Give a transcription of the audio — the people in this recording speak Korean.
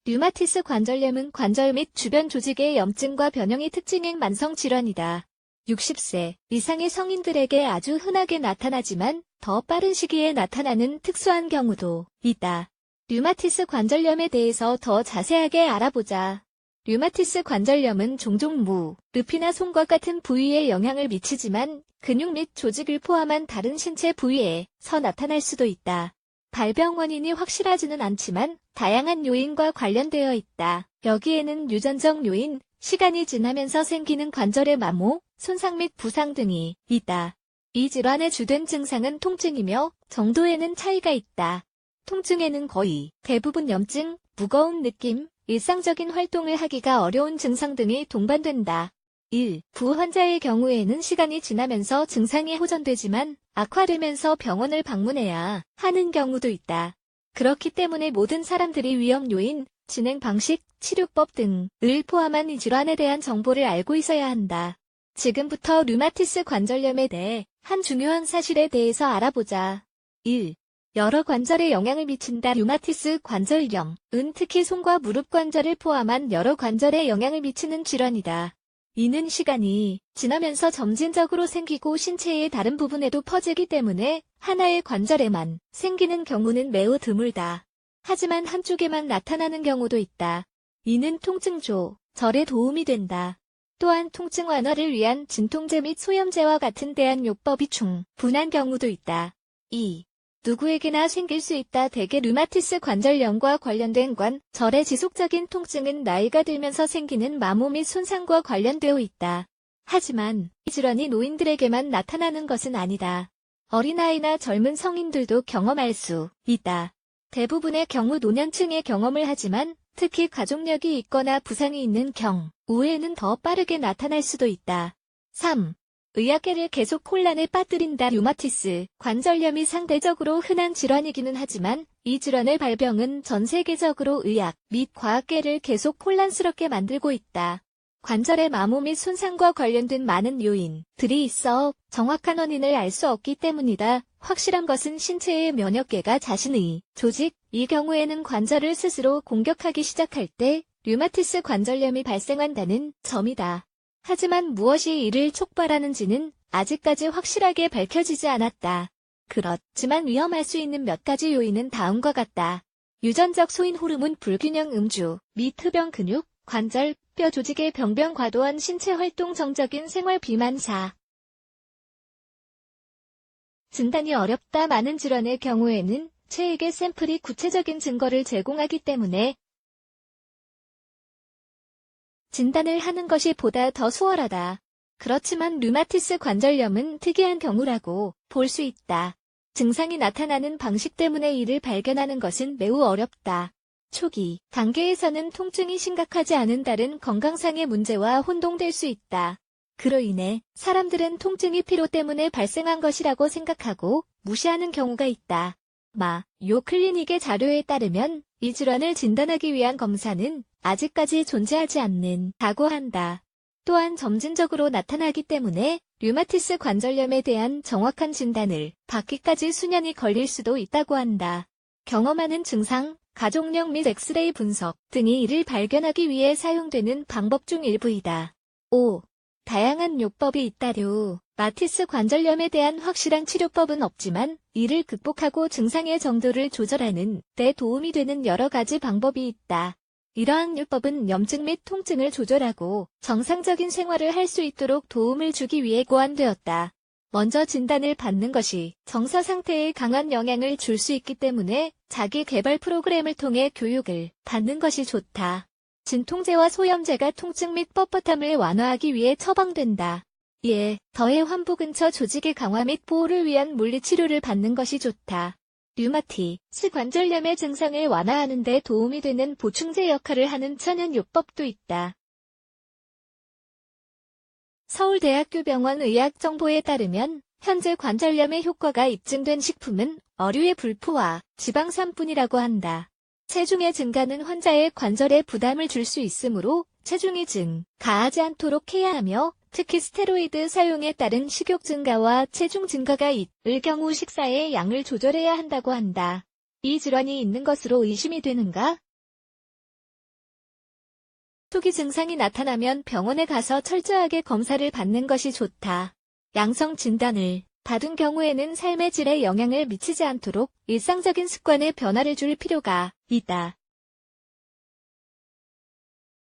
류마티스 관절염은 관절 및 주변 조직의 염증과 변형이 특징인 만성 질환이다. 60세 이상의 성인들에게 아주 흔하게 나타나지만 더 빠른 시기에 나타나는 특수한 경우도 있다. 류마티스 관절염에 대해서 더 자세하게 알아보자. 류마티스 관절염은 종종 무릎이나 손과 같은 부위에 영향을 미치지만 근육 및 조직을 포함한 다른 신체 부위에서 나타날 수도 있다. 발병 원인이 확실하지는 않지만 다양한 요인과 관련되어 있다. 여기에는 유전적 요인, 시간이 지나면서 생기는 관절의 마모, 손상 및 부상 등이 있다. 이 질환의 주된 증상은 통증이며 정도에는 차이가 있다. 통증에는 거의 대부분 염증, 무거운 느낌, 일상적인 활동을 하기가 어려운 증상 등이 동반된다. 1. 부 환자의 경우에는 시간이 지나면서 증상이 호전되지만 악화되면서 병원을 방문해야 하는 경우도 있다. 그렇기 때문에 모든 사람들이 위험 요인, 진행 방식, 치료법 등을 포함한 이 질환에 대한 정보를 알고 있어야 한다. 지금부터 류마티스 관절염에 대해 한 중요한 사실에 대해서 알아보자. 1. 여러 관절에 영향을 미친다. 류마티스 관절염은 특히 손과 무릎 관절을 포함한 여러 관절에 영향을 미치는 질환이다. 이는 시간이 지나면서 점진적으로 생기고 신체의 다른 부분에도 퍼지기 때문에 하나의 관절에만 생기는 경우는 매우 드물다. 하지만 한쪽에만 나타나는 경우도 있다. 이는 통증 조절에 도움이 된다. 또한 통증 완화를 위한 진통제 및 소염제와 같은 대안요법이 충분한 경우도 있다. 2. 누구에게나 생길 수 있다. 대개 류마티스 관절염과 관련된 관절의 지속적인 통증은 나이가 들면서 생기는 마모 및 손상과 관련되어 있다. 하지만 이 질환이 노인들에게만 나타나는 것은 아니다. 어린아이나 젊은 성인들도 경험할 수 있다. 대부분의 경우 노년층의 경험을 하지만 특히 가족력이 있거나 부상이 있는 경우에는 더 빠르게 나타날 수도 있다. 3. 의학계를 계속 혼란에 빠뜨린다. 류마티스 관절염이 상대적으로 흔한 질환이기는 하지만 이 질환의 발병은 전 세계적으로 의학 및 과학계를 계속 혼란스럽게 만들고 있다. 관절의 마모 및 손상과 관련된 많은 요인들이 있어 정확한 원인을 알 수 없기 때문이다. 확실한 것은 신체의 면역계가 자신의 조직, 이 경우에는 관절을 스스로 공격하기 시작할 때 류마티스 관절염이 발생한다는 점이다. 하지만 무엇이 이를 촉발하는지는 아직까지 확실하게 밝혀지지 않았다. 그렇지만 위험할 수 있는 몇 가지 요인은 다음과 같다. 유전적 소인 호르몬 불균형 음주 및 흡연 근육, 관절, 뼈 조직의 병변 과도한 신체 활동 정적인 생활 비만사. 진단이 어렵다. 많은 질환의 경우에는 체액의 샘플이 구체적인 증거를 제공하기 때문에 진단을 하는 것이 보다 더 수월하다. 그렇지만 류마티스 관절염은 특이한 경우라고 볼 수 있다. 증상이 나타나는 방식 때문에 이를 발견하는 것은 매우 어렵다. 초기 단계에서는 통증이 심각하지 않은 다른 건강상의 문제와 혼동될 수 있다. 그로 인해 사람들은 통증이 피로 때문에 발생한 것이라고 생각하고 무시하는 경우가 있다. 마요 클리닉의 자료에 따르면 이 질환을 진단하기 위한 검사는 아직까지 존재하지 않는다고 한다. 또한 점진적으로 나타나기 때문에 류마티스 관절염에 대한 정확한 진단을 받기까지 수년이 걸릴 수도 있다고 한다. 경험하는 증상, 가족력 및 엑스레이 분석 등이 이를 발견하기 위해 사용되는 방법 중 일부이다. 5. 다양한 요법이 있다. 류마티스 관절염에 대한 확실한 치료법은 없지만 이를 극복하고 증상의 정도를 조절하는 데 도움이 되는 여러 가지 방법이 있다. 이러한 요법은 염증 및 통증을 조절하고 정상적인 생활을 할 수 있도록 도움을 주기 위해 고안되었다. 먼저 진단을 받는 것이 정서 상태에 강한 영향을 줄 수 있기 때문에 자기 개발 프로그램을 통해 교육을 받는 것이 좋다. 진통제와 소염제가 통증 및 뻣뻣함을 완화하기 위해 처방된다. 이에 더해 환부 근처 조직의 강화 및 보호를 위한 물리치료를 받는 것이 좋다. 류마티스 관절염의 증상을 완화하는 데 도움이 되는 보충제 역할을 하는 천연요법도 있다. 서울대학교 병원 의학정보에 따르면 현재 관절염의 효과가 입증된 식품은 어류의 불포화, 지방산뿐이라고 한다. 체중의 증가는 환자의 관절에 부담을 줄 수 있으므로 체중이 증가하지 않도록 해야 하며 특히 스테로이드 사용에 따른 식욕 증가와 체중 증가가 있을 경우 식사의 양을 조절해야 한다고 한다. 이 질환이 있는 것으로 의심이 되는가? 토기 증상이 나타나면 병원에 가서 철저하게 검사를 받는 것이 좋다. 양성 진단을 받은 경우에는 삶의 질에 영향을 미치지 않도록 일상적인 습관에 변화를 줄 필요가 있다.